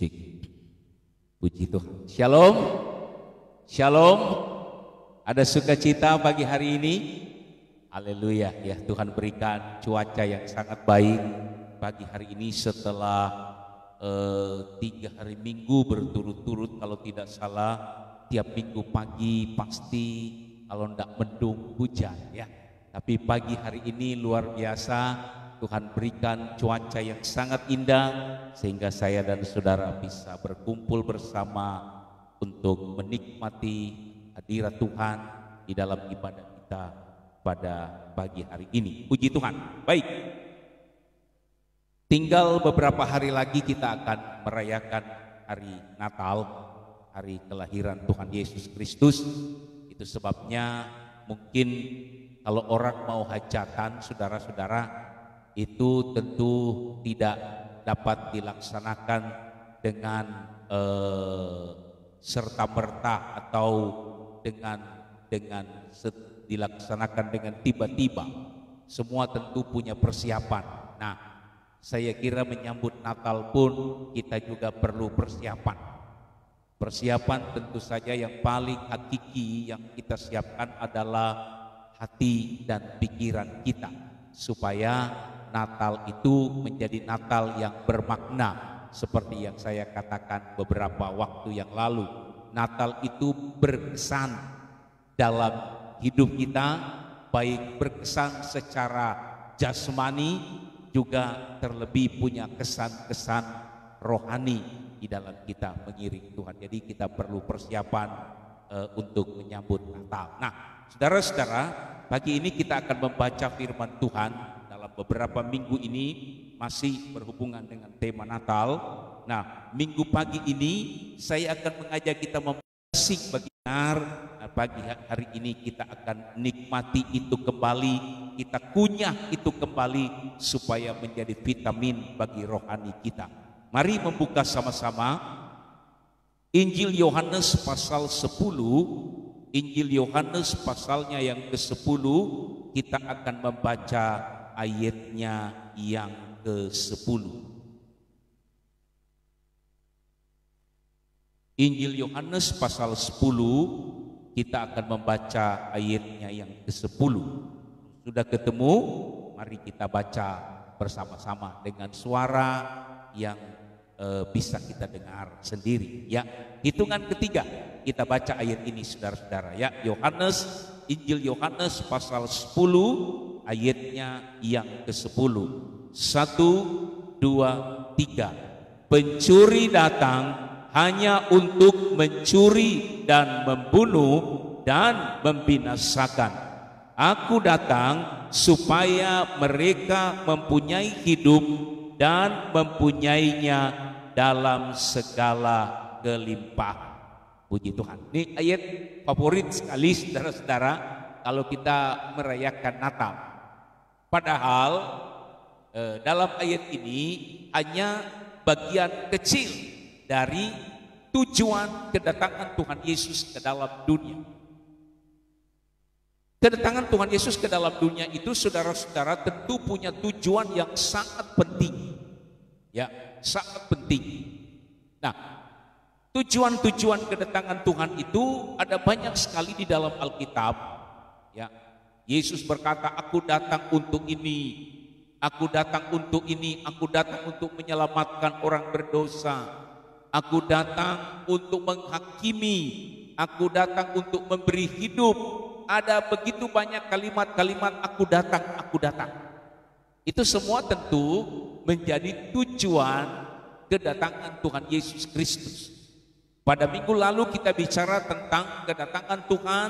Cik. Puji Tuhan. Shalom. Shalom. Ada sukacita pagi hari ini. Haleluya. Ya, Tuhan berikan cuaca yang sangat baik pagi hari ini setelah 3 hari minggu berturut-turut, kalau tidak salah tiap minggu pagi pasti kalau tidak mendung hujan ya. Tapi pagi hari ini luar biasa, Tuhan berikan cuaca yang sangat indah sehingga saya dan saudara bisa berkumpul bersama untuk menikmati hadirat Tuhan di dalam ibadah kita pada pagi hari ini. Puji Tuhan. Baik. Tinggal beberapa hari lagi kita akan merayakan hari Natal, hari kelahiran Tuhan Yesus Kristus. Itu sebabnya mungkin kalau orang mau hajatan, saudara-saudara, itu tentu tidak dapat dilaksanakan dengan serta-merta atau dilaksanakan dengan tiba-tiba. Semua tentu punya persiapan. Nah, saya kira menyambut Natal pun kita juga perlu persiapan. Persiapan tentu saja yang paling hakiki yang kita siapkan adalah hati dan pikiran kita, supaya Natal itu menjadi Natal yang bermakna. Seperti yang saya katakan beberapa waktu yang lalu, Natal itu berkesan dalam hidup kita, baik berkesan secara jasmani, juga terlebih punya kesan-kesan rohani di dalam kita mengiring Tuhan. Jadi kita perlu persiapan untuk menyambut Natal. Nah, saudara-saudara, pagi ini kita akan membaca firman Tuhan dalam beberapa minggu ini masih berhubungan dengan tema Natal. Nah, minggu pagi ini saya akan mengajak kita membersih benar. Pagi hari ini kita akan nikmati itu kembali, kita kunyah itu kembali supaya menjadi vitamin bagi rohani kita. Mari membuka sama-sama Injil Yohanes pasal 10. Injil Yohanes pasalnya yang ke-10, kita akan membaca ayatnya yang ke-10. Injil Yohanes pasal 10, kita akan membaca ayatnya yang ke-10. Sudah ketemu? Mari kita baca bersama-sama dengan suara yang bisa kita dengar sendiri ya. Hitungan ketiga kita baca ayat ini, saudara-saudara ya. Injil Yohanes pasal 10 ayatnya yang ke-10. 1, 2, 3. Pencuri datang hanya untuk mencuri dan membunuh dan membinasakan. Aku datang supaya mereka mempunyai hidup dan mempunyainya dalam segala kelimpahan. Puji Tuhan. Ini ayat favorit sekali, saudara-saudara, kalau kita merayakan Natal. Padahal dalam ayat ini hanya bagian kecil dari tujuan kedatangan Tuhan Yesus ke dalam dunia. Kedatangan Tuhan Yesus ke dalam dunia itu, saudara-saudara, tentu punya tujuan yang sangat penting. Ya, sangat penting. Nah, tujuan-tujuan kedatangan Tuhan itu ada banyak sekali di dalam Alkitab. Ya, Yesus berkata, "Aku datang untuk ini, aku datang untuk ini, aku datang untuk menyelamatkan orang berdosa. Aku datang untuk menghakimi, aku datang untuk memberi hidup." Ada begitu banyak kalimat-kalimat aku datang, aku datang. Itu semua tentu menjadi tujuan kedatangan Tuhan Yesus Kristus. Pada minggu lalu kita bicara tentang kedatangan Tuhan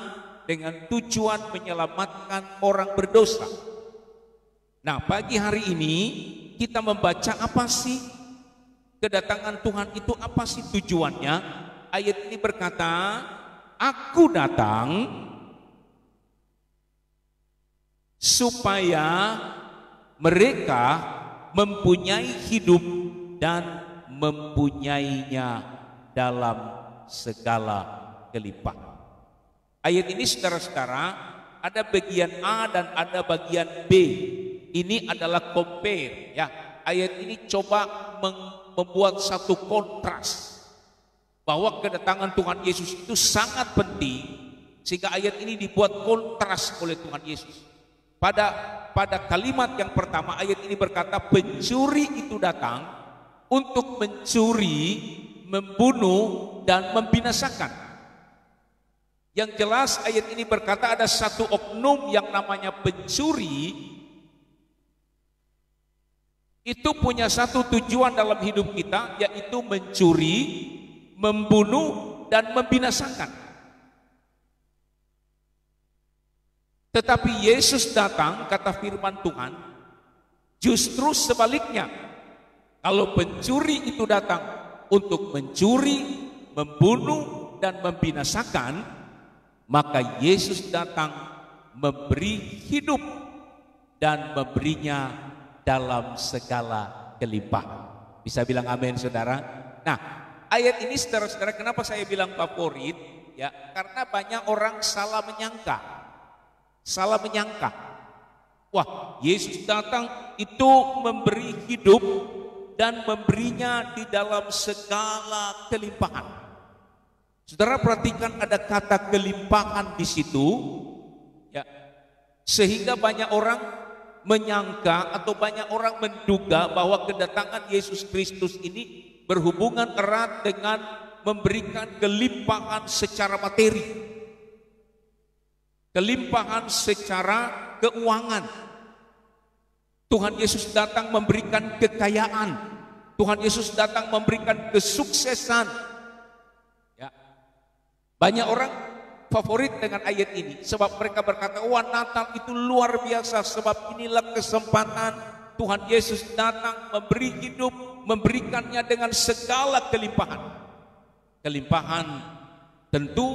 dengan tujuan menyelamatkan orang berdosa. Nah, pagi hari ini kita membaca apa sih kedatangan Tuhan itu, apa sih tujuannya? Ayat ini berkata, "Aku datang supaya mereka mempunyai hidup dan mempunyainya dalam segala kelimpahan." Ayat ini, saudara-saudara, ada bagian A dan ada bagian B. Ini adalah compare ya. Ayat ini coba membuat satu kontras bahwa kedatangan Tuhan Yesus itu sangat penting, sehingga ayat ini dibuat kontras oleh Tuhan Yesus. Pada kalimat yang pertama ayat ini berkata, pencuri itu datang untuk mencuri, membunuh, dan membinasakan. Yang jelas ayat ini berkata ada satu oknum yang namanya pencuri, itu punya satu tujuan dalam hidup kita, yaitu mencuri, membunuh, dan membinasakan. Tetapi Yesus datang, kata firman Tuhan, justru sebaliknya. Kalau pencuri itu datang untuk mencuri, membunuh, dan membinasakan, maka Yesus datang memberi hidup dan memberinya dalam segala kelimpahan. Bisa bilang amin, saudara? Nah, ayat ini saudara-saudara, kenapa saya bilang favorit? Ya, karena banyak orang salah menyangka. Wah, Yesus datang itu memberi hidup dan memberinya di dalam segala kelimpahan. Saudara perhatikan ada kata kelimpahan di situ, ya, sehingga banyak orang menyangka atau banyak orang menduga bahwa kedatangan Yesus Kristus ini berhubungan erat dengan memberikan kelimpahan secara materi. Kelimpahan secara keuangan. Tuhan Yesus datang memberikan kekayaan. Tuhan Yesus datang memberikan kesuksesan. Ya. Banyak orang favorit dengan ayat ini, sebab mereka berkata, wah, Natal itu luar biasa, sebab inilah kesempatan Tuhan Yesus datang memberi hidup, memberikannya dengan segala kelimpahan. Kelimpahan tentu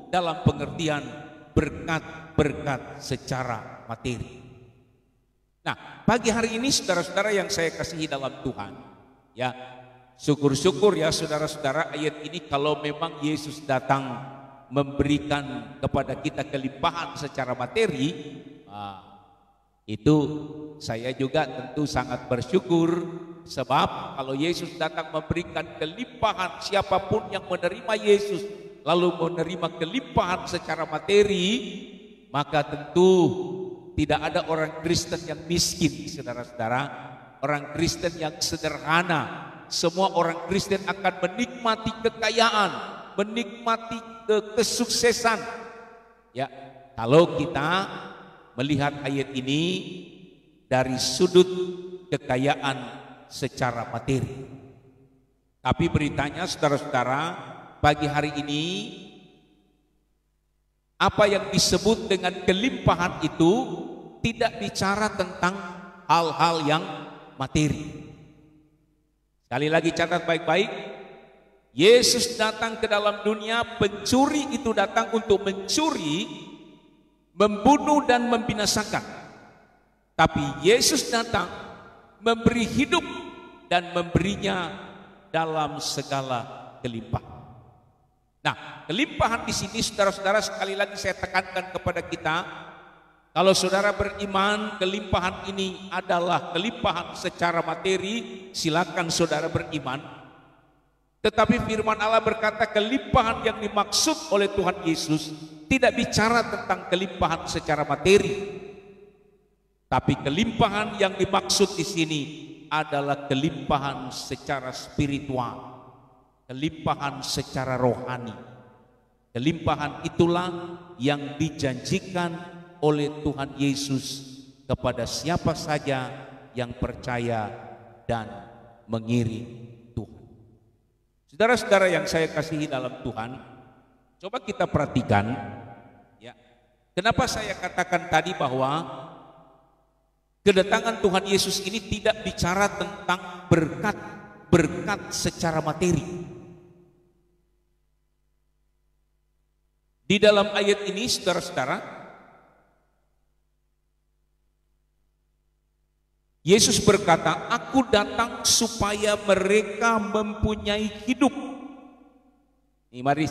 dalam pengertian berkat-berkat secara materi. Nah, pagi hari ini saudara-saudara yang saya kasihi dalam Tuhan, ya, syukur-syukur ya saudara-saudara, ayat ini kalau memang Yesus datang memberikan kepada kita kelimpahan secara materi, itu saya juga tentu sangat bersyukur, sebab kalau Yesus datang memberikan kelimpahan, siapapun yang menerima Yesus lalu menerima kelimpahan secara materi, maka tentu tidak ada orang Kristen yang miskin, saudara-saudara. Orang Kristen yang sederhana. Semua orang Kristen akan menikmati kekayaan, menikmati kesuksesan. Ya, kalau kita melihat ayat ini dari sudut kekayaan secara materi. Tapi beritanya saudara-saudara, pagi hari ini apa yang disebut dengan kelimpahan itu tidak bicara tentang hal-hal yang materi. Sekali lagi catat baik-baik, Yesus datang ke dalam dunia, pencuri itu datang untuk mencuri, membunuh dan membinasakan. Tapi Yesus datang memberi hidup dan memberinya dalam segala kelimpahan. Nah, kelimpahan di sini saudara-saudara, sekali lagi saya tekankan kepada kita, kalau saudara beriman kelimpahan ini adalah kelimpahan secara materi, silakan saudara beriman. Tetapi firman Allah berkata kelimpahan yang dimaksud oleh Tuhan Yesus tidak bicara tentang kelimpahan secara materi. Tapi kelimpahan yang dimaksud di sini adalah kelimpahan secara spiritual. Kelimpahan secara rohani. Kelimpahan itulah yang dijanjikan oleh Tuhan Yesus kepada siapa saja yang percaya dan mengiring Tuhan. Saudara-saudara yang saya kasihi dalam Tuhan, coba kita perhatikan, ya, kenapa saya katakan tadi bahwa kedatangan Tuhan Yesus ini tidak bicara tentang berkat secara materi. Di dalam ayat ini saudara-saudara, Yesus berkata, aku datang supaya mereka mempunyai hidup. Ini mari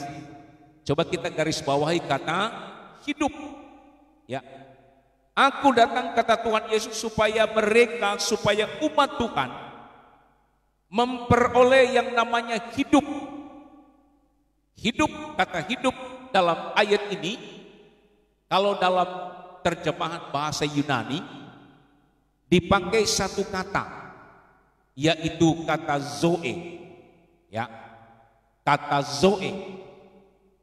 coba kita garis bawahi kata hidup. Ya, aku datang, kata Tuhan Yesus, supaya umat Tuhan memperoleh yang namanya hidup. Hidup, kata hidup dalam ayat ini, kalau dalam terjemahan bahasa Yunani, dipakai satu kata, yaitu kata zoe. Ya, kata zoe.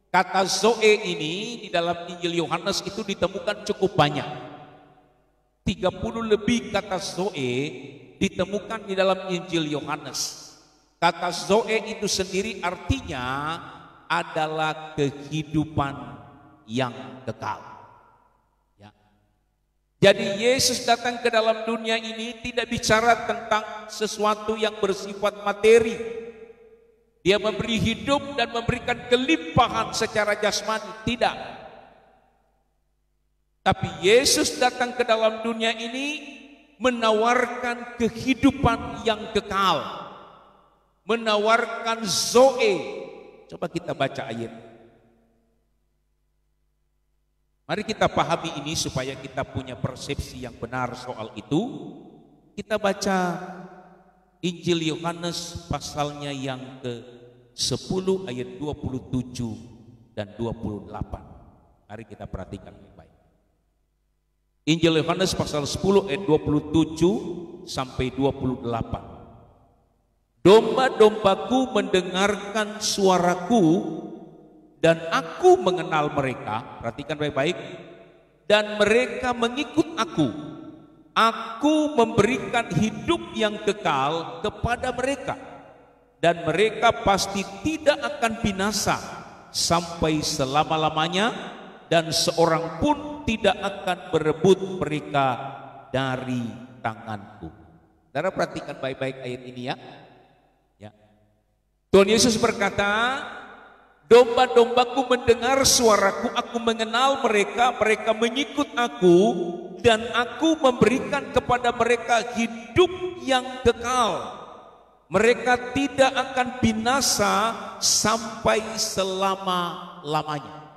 Kata zoe ini di dalam Injil Yohanes itu ditemukan cukup banyak. 30 lebih kata zoe ditemukan di dalam Injil Yohanes. Kata zoe itu sendiri artinya adalah kehidupan yang kekal. Ya. Jadi Yesus datang ke dalam dunia ini tidak bicara tentang sesuatu yang bersifat materi. Dia memberi hidup dan memberikan kelimpahan secara jasmani, tidak. Tapi Yesus datang ke dalam dunia ini menawarkan kehidupan yang kekal, menawarkan zoe. Coba kita baca ayat. Mari kita pahami ini supaya kita punya persepsi yang benar soal itu. Kita baca Injil Yohanes pasalnya yang ke-10 ayat 27 dan 28. Mari kita perhatikan baik-baik. Injil Yohanes pasal 10 ayat 27 sampai 28. Domba-dombaku mendengarkan suaraku dan aku mengenal mereka. Perhatikan baik-baik. Dan mereka mengikut aku. Aku memberikan hidup yang kekal kepada mereka. Dan mereka pasti tidak akan binasa sampai selama-lamanya. Dan seorang pun tidak akan berebut mereka dari tanganku. Saudara perhatikan baik-baik ayat ini ya. Tuhan Yesus berkata, domba-dombaku mendengar suaraku, aku mengenal mereka, mereka mengikut aku, dan aku memberikan kepada mereka hidup yang kekal. Mereka tidak akan binasa sampai selama-lamanya.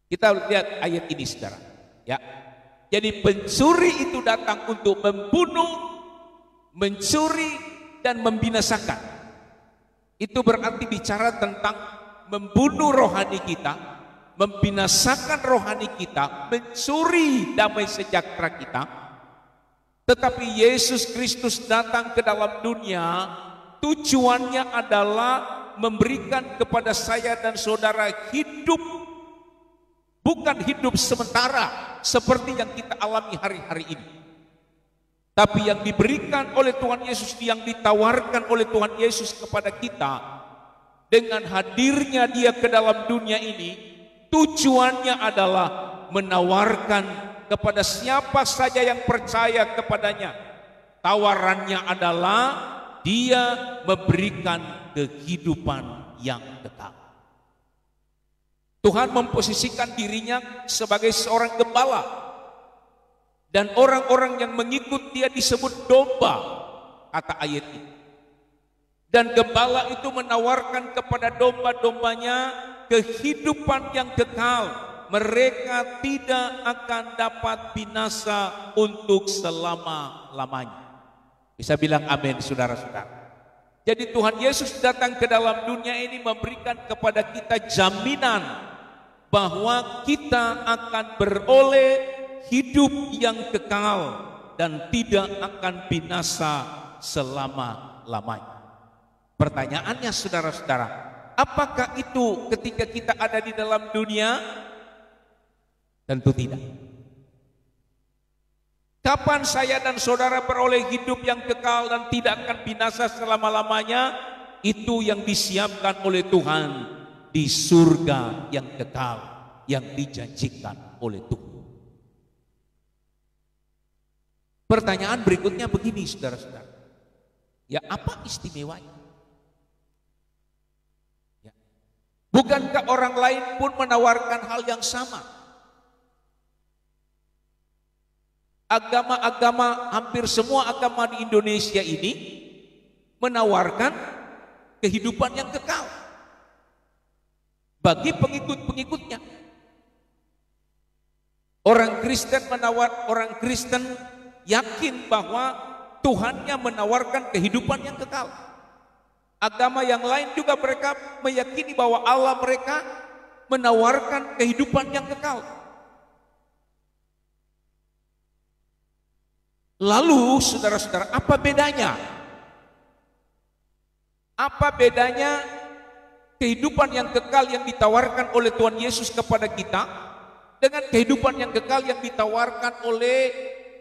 Kita lihat ayat ini saudara. Ya. Jadi pencuri itu datang untuk membunuh, mencuri, dan membinasakan. Itu berarti bicara tentang membunuh rohani kita, membinasakan rohani kita, mencuri damai sejahtera kita. Tetapi Yesus Kristus datang ke dalam dunia, tujuannya adalah memberikan kepada saya dan saudara hidup, bukan hidup sementara seperti yang kita alami hari-hari ini. Tapi yang diberikan oleh Tuhan Yesus, yang ditawarkan oleh Tuhan Yesus kepada kita dengan hadirnya Dia ke dalam dunia ini, tujuannya adalah menawarkan kepada siapa saja yang percaya kepadanya. Tawarannya adalah Dia memberikan kehidupan yang kekal. Tuhan memposisikan dirinya sebagai seorang gembala. Dan orang-orang yang mengikut Dia disebut domba, kata ayat ini. Dan gembala itu menawarkan kepada domba-dombanya kehidupan yang kekal. Mereka tidak akan dapat binasa untuk selama-lamanya. Bisa bilang amin saudara-saudara. Jadi Tuhan Yesus datang ke dalam dunia ini memberikan kepada kita jaminan bahwa kita akan beroleh hidup yang kekal dan tidak akan binasa selama-lamanya. Pertanyaannya saudara-saudara, apakah itu ketika kita ada di dalam dunia? Tentu tidak. Kapan saya dan saudara beroleh hidup yang kekal dan tidak akan binasa selama-lamanya? Itu yang disiapkan oleh Tuhan di surga yang kekal yang dijanjikan oleh Tuhan. Pertanyaan berikutnya begini saudara-saudara. Ya apa istimewanya? Ya. Bukankah orang lain pun menawarkan hal yang sama? Agama-agama, hampir semua agama di Indonesia ini menawarkan kehidupan yang kekal bagi pengikut-pengikutnya. Orang Kristen yakin bahwa Tuhannya menawarkan kehidupan yang kekal. Agama yang lain juga mereka meyakini bahwa Allah mereka menawarkan kehidupan yang kekal. Lalu saudara-saudara, apa bedanya? Apa bedanya kehidupan yang kekal yang ditawarkan oleh Tuhan Yesus kepada kita dengan kehidupan yang kekal yang ditawarkan oleh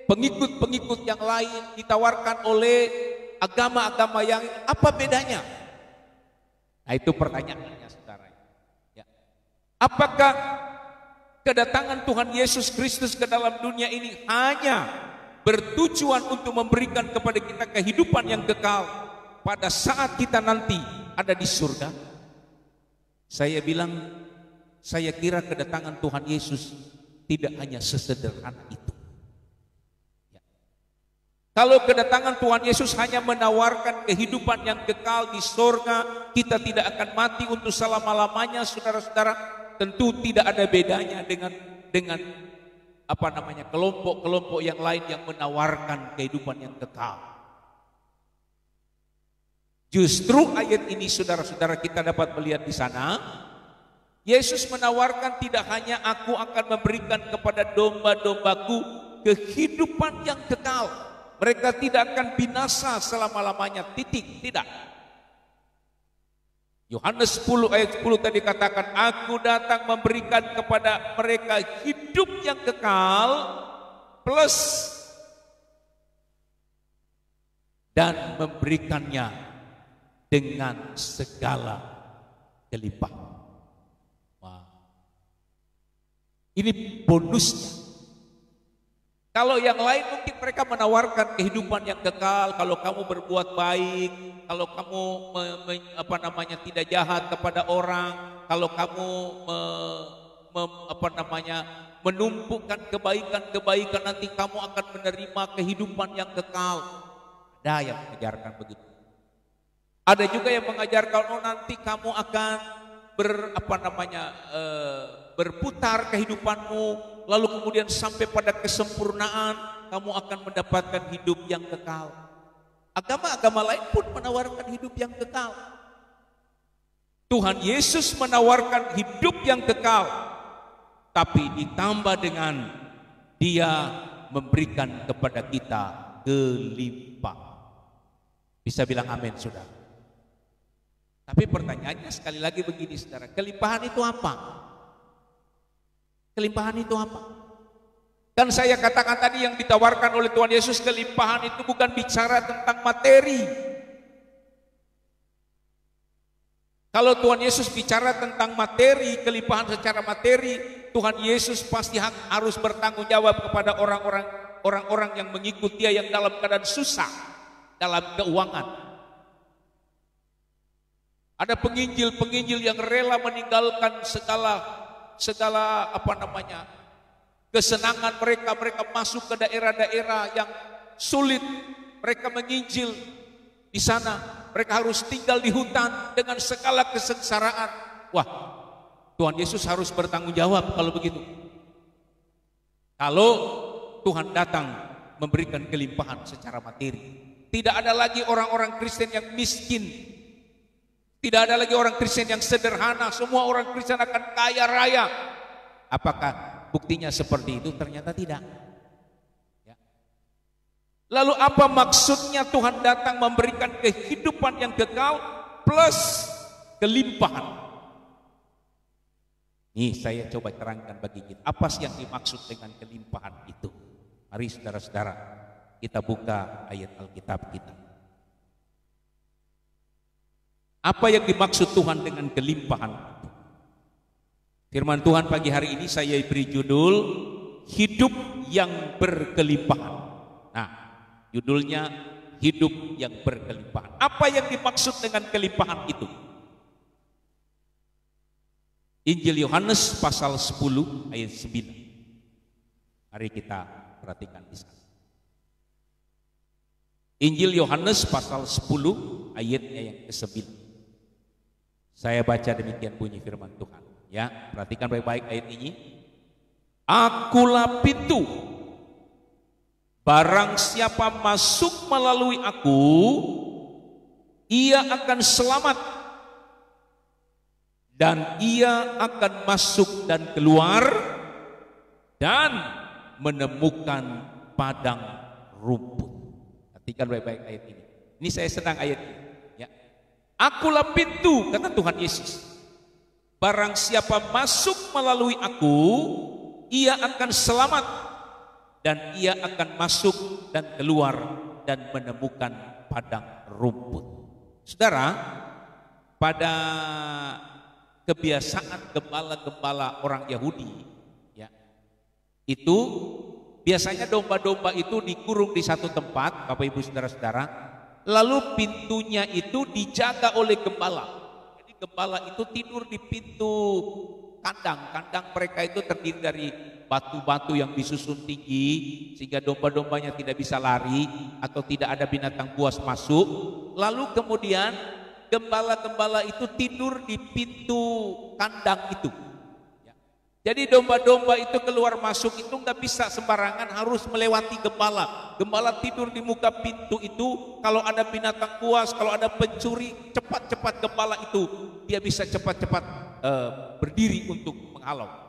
pengikut-pengikut yang lain, ditawarkan oleh agama-agama yang apa bedanya? Nah, itu pertanyaannya, saudara. Ya. Apakah kedatangan Tuhan Yesus Kristus ke dalam dunia ini hanya bertujuan untuk memberikan kepada kita kehidupan yang kekal pada saat kita nanti ada di surga? Saya bilang, saya kira kedatangan Tuhan Yesus tidak hanya sesederhana itu. Ya. Kalau kedatangan Tuhan Yesus hanya menawarkan kehidupan yang kekal di surga, kita tidak akan mati untuk selama-lamanya, saudara-saudara, tentu tidak ada bedanya dengan kelompok-kelompok yang lain yang menawarkan kehidupan yang kekal. Justru ayat ini, saudara-saudara, kita dapat melihat di sana, Yesus menawarkan tidak hanya aku akan memberikan kepada domba-dombaku kehidupan yang kekal. Mereka tidak akan binasa selama-lamanya, titik, tidak. Yohanes 10 ayat 10 tadi katakan, aku datang memberikan kepada mereka hidup yang kekal plus dan memberikannya dengan segala kelimpahan. Wah. Ini bonusnya. Kalau yang lain mungkin mereka menawarkan kehidupan yang kekal, kalau kamu berbuat baik, kalau kamu tidak jahat kepada orang, kalau kamu menumpukan kebaikan-kebaikan, nanti kamu akan menerima kehidupan yang kekal. Ada yang mengajarkan begitu. Ada juga yang mengajarkan, oh nanti kamu akan berputar kehidupanmu, lalu kemudian sampai pada kesempurnaan kamu akan mendapatkan hidup yang kekal. Agama-agama lain pun menawarkan hidup yang kekal. Tuhan Yesus menawarkan hidup yang kekal, tapi ditambah dengan Dia memberikan kepada kita kelimpahan. Bisa bilang amin, saudara? Tapi pertanyaannya sekali lagi begini, saudara, kelimpahan itu apa? Kelimpahan itu apa? Kan saya katakan tadi yang ditawarkan oleh Tuhan Yesus, kelimpahan itu bukan bicara tentang materi. Kalau Tuhan Yesus bicara tentang materi, kelimpahan secara materi, Tuhan Yesus pasti harus bertanggung jawab kepada orang-orang yang mengikut Dia yang dalam keadaan susah, dalam keuangan. Ada penginjil-penginjil yang rela meninggalkan segala kesenangan mereka masuk ke daerah-daerah yang sulit, mereka menginjil di sana, mereka harus tinggal di hutan dengan segala kesengsaraan. Wah, Tuhan Yesus harus bertanggung jawab kalau begitu. Kalau Tuhan datang memberikan kelimpahan secara materi, tidak ada lagi orang-orang Kristen yang miskin. Tidak ada lagi orang Kristen yang sederhana, semua orang Kristen akan kaya raya. Apakah buktinya seperti itu? Ternyata tidak. Ya. Lalu apa maksudnya Tuhan datang memberikan kehidupan yang kekal plus kelimpahan? Ini saya coba terangkan bagi kita. Apa sih yang dimaksud dengan kelimpahan itu? Mari saudara-saudara, kita buka ayat Alkitab kita. Apa yang dimaksud Tuhan dengan kelimpahan? Firman Tuhan pagi hari ini saya beri judul hidup yang berkelimpahan. Nah, judulnya hidup yang berkelimpahan. Apa yang dimaksud dengan kelimpahan itu? Injil Yohanes pasal 10 ayat 9. Mari kita perhatikan di sana. Injil Yohanes pasal 10 ayatnya yang ke-9. Saya baca demikian bunyi firman Tuhan. Ya, perhatikan baik-baik ayat ini. Akulah pintu. barang siapa masuk melalui aku, ia akan selamat, dan ia akan masuk dan keluar dan menemukan padang rumput. Perhatikan baik-baik ayat ini. Ini saya senang ayat ini. Ya. Akulah pintu, kata Tuhan Yesus. Barang siapa masuk melalui aku, ia akan selamat, dan ia akan masuk dan keluar dan menemukan padang rumput. Saudara, pada kebiasaan gembala-gembala orang Yahudi, ya, itu biasanya domba-domba itu dikurung di satu tempat, Bapak Ibu Saudara-saudara, lalu pintunya itu dijaga oleh gembala. Jadi gembala itu tidur di pintu kandang. Kandang mereka itu terdiri dari batu-batu yang disusun tinggi sehingga domba-dombanya tidak bisa lari atau tidak ada binatang buas masuk. Lalu kemudian gembala-gembala itu tidur di pintu kandang itu. Jadi domba-domba itu keluar masuk itu nggak bisa sembarangan, harus melewati gembala. Gembala tidur di muka pintu itu. Kalau ada binatang buas, kalau ada pencuri, cepat-cepat gembala itu dia bisa cepat-cepat berdiri untuk menghalau.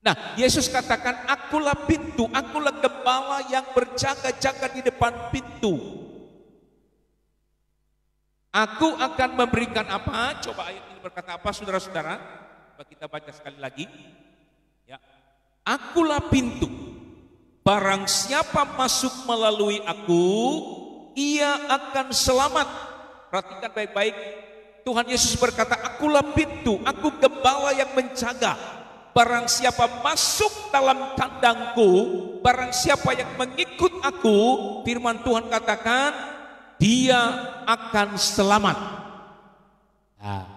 Nah, Yesus katakan, akulah pintu, akulah gembala yang berjaga-jaga di depan pintu. Aku akan memberikan apa? Coba ayat ini berkata apa, saudara-saudara? Kita baca sekali lagi. Ya. Akulah pintu. Barang siapa masuk melalui aku, ia akan selamat. Perhatikan baik-baik. Tuhan Yesus berkata, akulah pintu, aku gembala yang menjaga. Barang siapa masuk dalam kandangku, barang siapa yang mengikut aku, firman Tuhan katakan, dia akan selamat. Nah,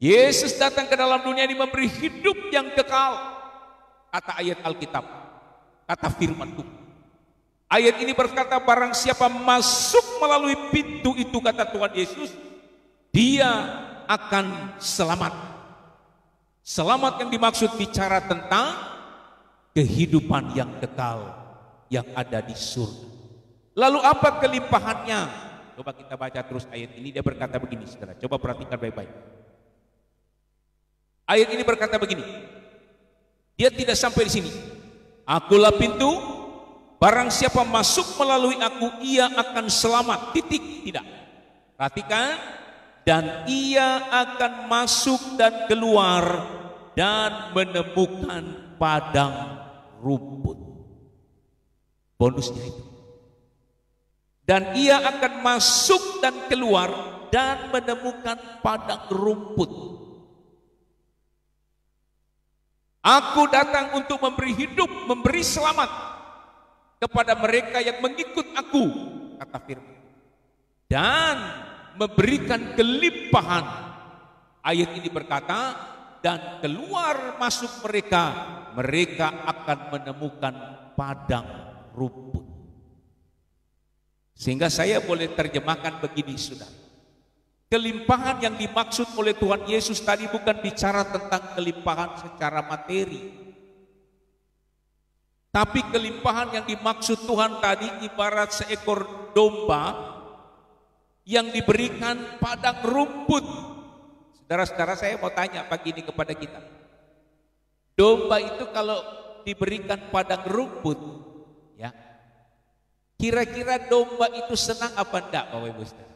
Yesus datang ke dalam dunia ini memberi hidup yang kekal. Kata ayat Alkitab, kata firman Tuhan. Ayat ini berkata, barang siapa masuk melalui pintu itu, kata Tuhan Yesus, dia akan selamat. Selamat yang dimaksud bicara tentang kehidupan yang kekal yang ada di surga. Lalu apa kelimpahannya? Coba kita baca terus ayat ini. Dia berkata begini, saudara. Coba perhatikan baik-baik. Ayat ini berkata begini. Dia tidak sampai di sini. Akulah pintu, barang siapa masuk melalui aku, ia akan selamat. Titik. Tidak. Perhatikan. Dan ia akan masuk dan keluar dan menemukan padang rumput. Bonusnya itu. Dan ia akan masuk dan keluar dan menemukan padang rumput. Aku datang untuk memberi hidup, memberi selamat kepada mereka yang mengikut aku, kata firman. Dan memberikan kelimpahan. Ayat ini berkata, dan keluar masuk mereka, mereka akan menemukan padang rumput. Sehingga saya boleh terjemahkan begini, saudara. Kelimpahan yang dimaksud oleh Tuhan Yesus tadi bukan bicara tentang kelimpahan secara materi. Tapi kelimpahan yang dimaksud Tuhan tadi ibarat seekor domba yang diberikan padang rumput. Saudara-saudara, saya mau tanya pagi ini kepada kita. Domba itu kalau diberikan padang rumput, ya, kira-kira domba itu senang apa enggak, Bapak Ibu Saudara?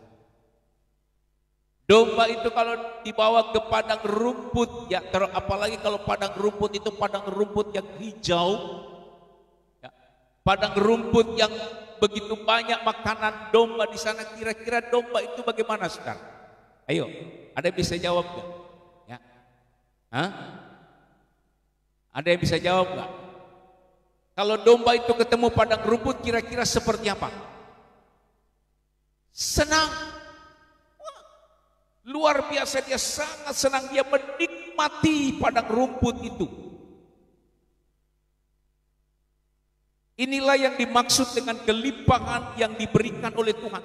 Domba itu kalau dibawa ke padang rumput, ya, apalagi kalau padang rumput itu padang rumput yang hijau, ya, padang rumput yang begitu banyak makanan domba di sana, kira-kira domba itu bagaimana sekarang? Ayo, ada yang bisa jawab nggak? Ya, hah? Ada yang bisa jawab nggak? Kalau domba itu ketemu padang rumput, kira-kira seperti apa? Senang. Luar biasa, dia sangat senang, dia menikmati padang rumput itu. Inilah yang dimaksud dengan kelimpahan yang diberikan oleh Tuhan.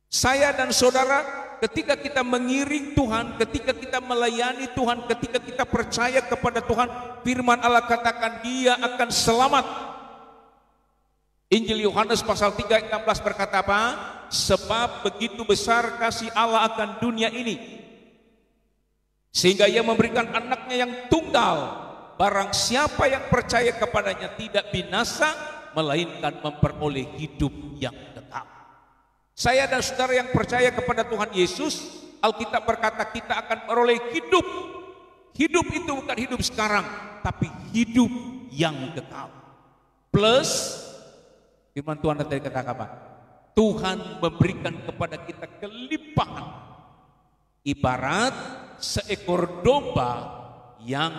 Saya dan saudara ketika kita mengiring Tuhan, ketika kita melayani Tuhan, ketika kita percaya kepada Tuhan, firman Allah katakan dia akan selamat. Injil Yohanes pasal 3 ayat 16 berkata apa? Sebab begitu besar kasih Allah akan dunia ini, sehingga ia memberikan anaknya yang tunggal, barang siapa yang percaya kepadanya tidak binasa, melainkan memperoleh hidup yang kekal. Saya dan saudara yang percaya kepada Tuhan Yesus, Alkitab berkata kita akan memperoleh hidup. Hidup itu bukan hidup sekarang, tapi hidup yang kekal. Plus, firman Tuhan tadi kata apa? Tuhan memberikan kepada kita kelimpahan. Ibarat seekor domba yang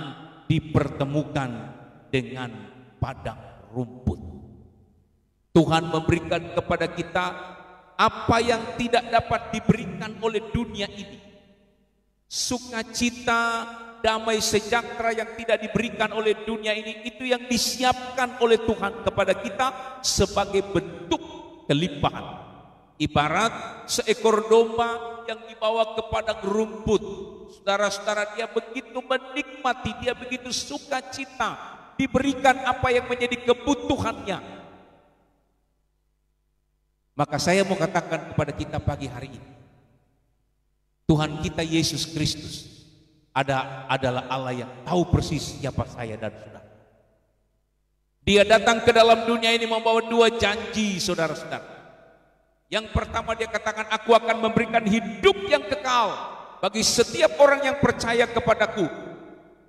dipertemukan dengan padang rumput. Tuhan memberikan kepada kita apa yang tidak dapat diberikan oleh dunia ini. Sukacita, damai sejahtera yang tidak diberikan oleh dunia ini, itu yang disiapkan oleh Tuhan kepada kita sebagai bentuk kelimpahan. Ibarat seekor domba yang dibawa ke padang rumput. Saudara-saudara, dia begitu menikmati, dia begitu sukacita, diberikan apa yang menjadi kebutuhannya. Maka saya mau katakan kepada kita pagi hari ini, Tuhan kita Yesus Kristus adalah Allah yang tahu persis siapa saya dan saudara. Dia datang ke dalam dunia ini membawa dua janji, saudara-saudara. Yang pertama dia katakan, aku akan memberikan hidup yang kekal bagi setiap orang yang percaya kepadaku.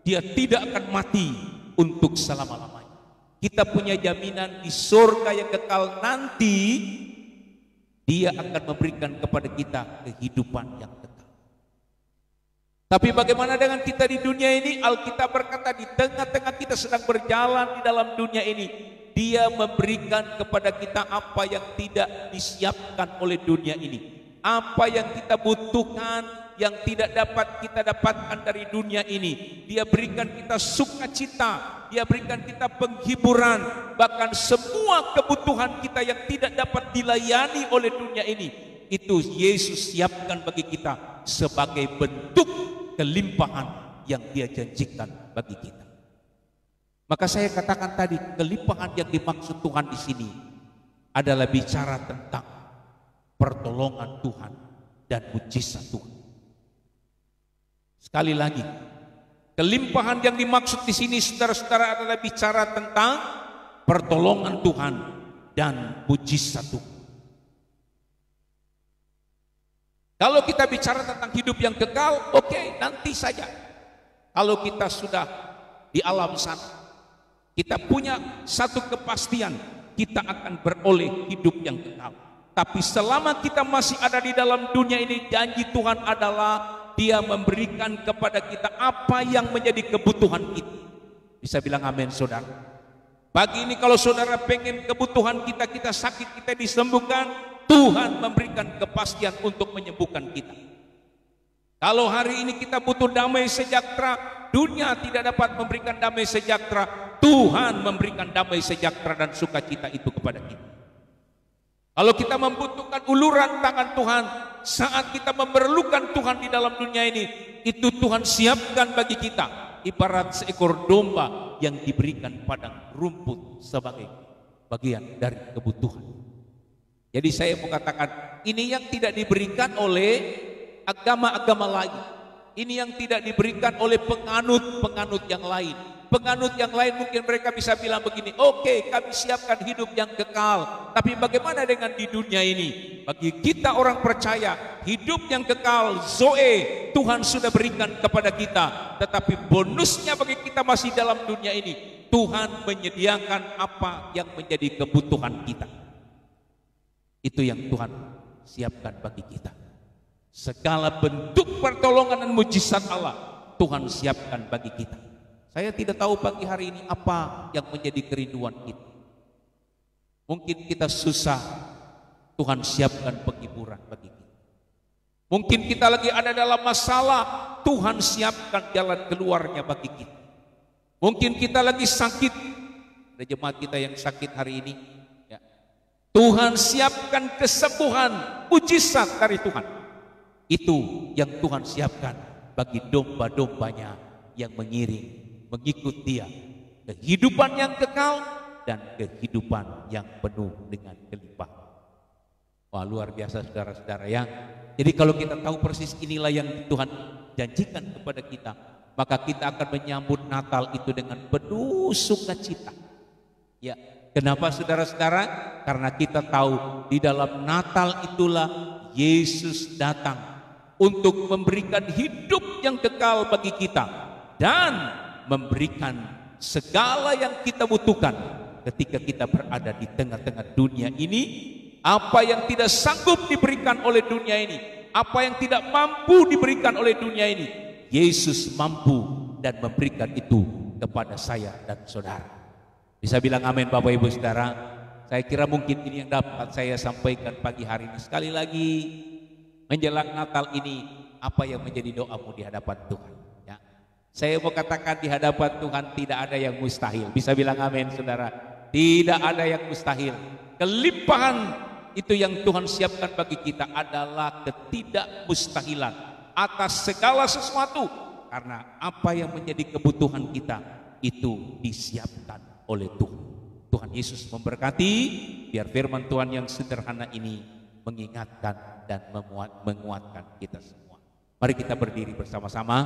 Dia tidak akan mati untuk selama-lamanya. Kita punya jaminan di surga yang kekal nanti. Dia akan memberikan kepada kita kehidupan yang kekal. Tapi bagaimana dengan kita di dunia ini? Alkitab berkata di tengah-tengah kita sedang berjalan di dalam dunia ini, dia memberikan kepada kita apa yang tidak disiapkan oleh dunia ini. Apa yang kita butuhkan, yang tidak dapat kita dapatkan dari dunia ini. Dia berikan kita sukacita, dia berikan kita penghiburan, bahkan semua kebutuhan kita yang tidak dapat dilayani oleh dunia ini, itu Yesus siapkan bagi kita sebagai bentuk kelimpahan yang dia janjikan bagi kita. Maka saya katakan tadi, kelimpahan yang dimaksud Tuhan di sini adalah bicara tentang pertolongan Tuhan dan mujizat Tuhan. Sekali lagi, kelimpahan yang dimaksud di sini, saudara-saudara, adalah bicara tentang pertolongan Tuhan dan mujizat Tuhan. Kalau kita bicara tentang hidup yang kekal, oke, nanti saja. Kalau kita sudah di alam sana, kita punya satu kepastian, kita akan beroleh hidup yang kekal. Tapi selama kita masih ada di dalam dunia ini, janji Tuhan adalah dia memberikan kepada kita apa yang menjadi kebutuhan kita. Bisa bilang amin, saudara? Pagi ini kalau saudara pengen kebutuhan kita, kita sakit, kita disembuhkan, Tuhan memberikan kepastian untuk menyembuhkan kita. Kalau hari ini kita butuh damai sejahtera, dunia tidak dapat memberikan damai sejahtera, Tuhan memberikan damai sejahtera dan sukacita itu kepada kita. Kalau kita membutuhkan uluran tangan Tuhan, saat kita memerlukan Tuhan di dalam dunia ini, itu Tuhan siapkan bagi kita. Ibarat seekor domba yang diberikan padang rumput sebagai bagian dari kebutuhan. Jadi saya mau katakan, ini yang tidak diberikan oleh agama-agama lain. Ini yang tidak diberikan oleh penganut-penganut yang lain. Penganut yang lain mungkin mereka bisa bilang begini, oke, kami siapkan hidup yang kekal. Tapi bagaimana dengan di dunia ini? Bagi kita orang percaya, hidup yang kekal, Zoe, Tuhan sudah berikan kepada kita. Tetapi bonusnya bagi kita masih dalam dunia ini, Tuhan menyediakan apa yang menjadi kebutuhan kita. Itu yang Tuhan siapkan bagi kita. Segala bentuk pertolongan dan mujizat Allah, Tuhan siapkan bagi kita. Saya tidak tahu pagi hari ini apa yang menjadi kerinduan kita. Mungkin kita susah, Tuhan siapkan penghiburan bagi kita. Mungkin kita lagi ada dalam masalah, Tuhan siapkan jalan keluarnya bagi kita. Mungkin kita lagi sakit, ada jemaat kita yang sakit hari ini, ya. Tuhan siapkan kesembuhan, mujizat dari Tuhan. Itu yang Tuhan siapkan bagi domba-dombanya yang mengiring, mengikut Dia. Kehidupan yang kekal dan kehidupan yang penuh dengan kelimpahan. Wah, luar biasa saudara-saudara ya. Jadi kalau kita tahu persis inilah yang Tuhan janjikan kepada kita, maka kita akan menyambut Natal itu dengan penuh sukacita. Ya, kenapa saudara-saudara? Karena kita tahu di dalam Natal itulah Yesus datang untuk memberikan hidup yang kekal bagi kita dan memberikan segala yang kita butuhkan ketika kita berada di tengah-tengah dunia ini. Apa yang tidak sanggup diberikan oleh dunia ini, apa yang tidak mampu diberikan oleh dunia ini, Yesus mampu dan memberikan itu kepada saya dan saudara. Bisa bilang amin Bapak Ibu Saudara? Saya kira mungkin ini yang dapat saya sampaikan pagi hari ini. Sekali lagi, menjelang Natal ini, apa yang menjadi doamu di hadapan Tuhan? Ya. Saya mau katakan di hadapan Tuhan tidak ada yang mustahil. Bisa bilang amin saudara? Tidak ada yang mustahil. Kelimpahan itu yang Tuhan siapkan bagi kita adalah ketidakmustahilan atas segala sesuatu. Karena apa yang menjadi kebutuhan kita itu disiapkan oleh Tuhan. Tuhan Yesus memberkati. Biar firman Tuhan yang sederhana ini mengingatkan dan menguatkan kita semua. Mari kita berdiri bersama-sama.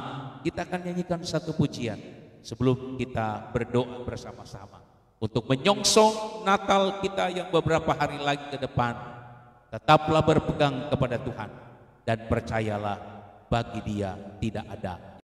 Kita akan nyanyikan satu pujian sebelum kita berdoa bersama-sama untuk menyongsong Natal kita yang beberapa hari lagi ke depan. Tetaplah berpegang kepada Tuhan dan percayalah, bagi Dia tidak ada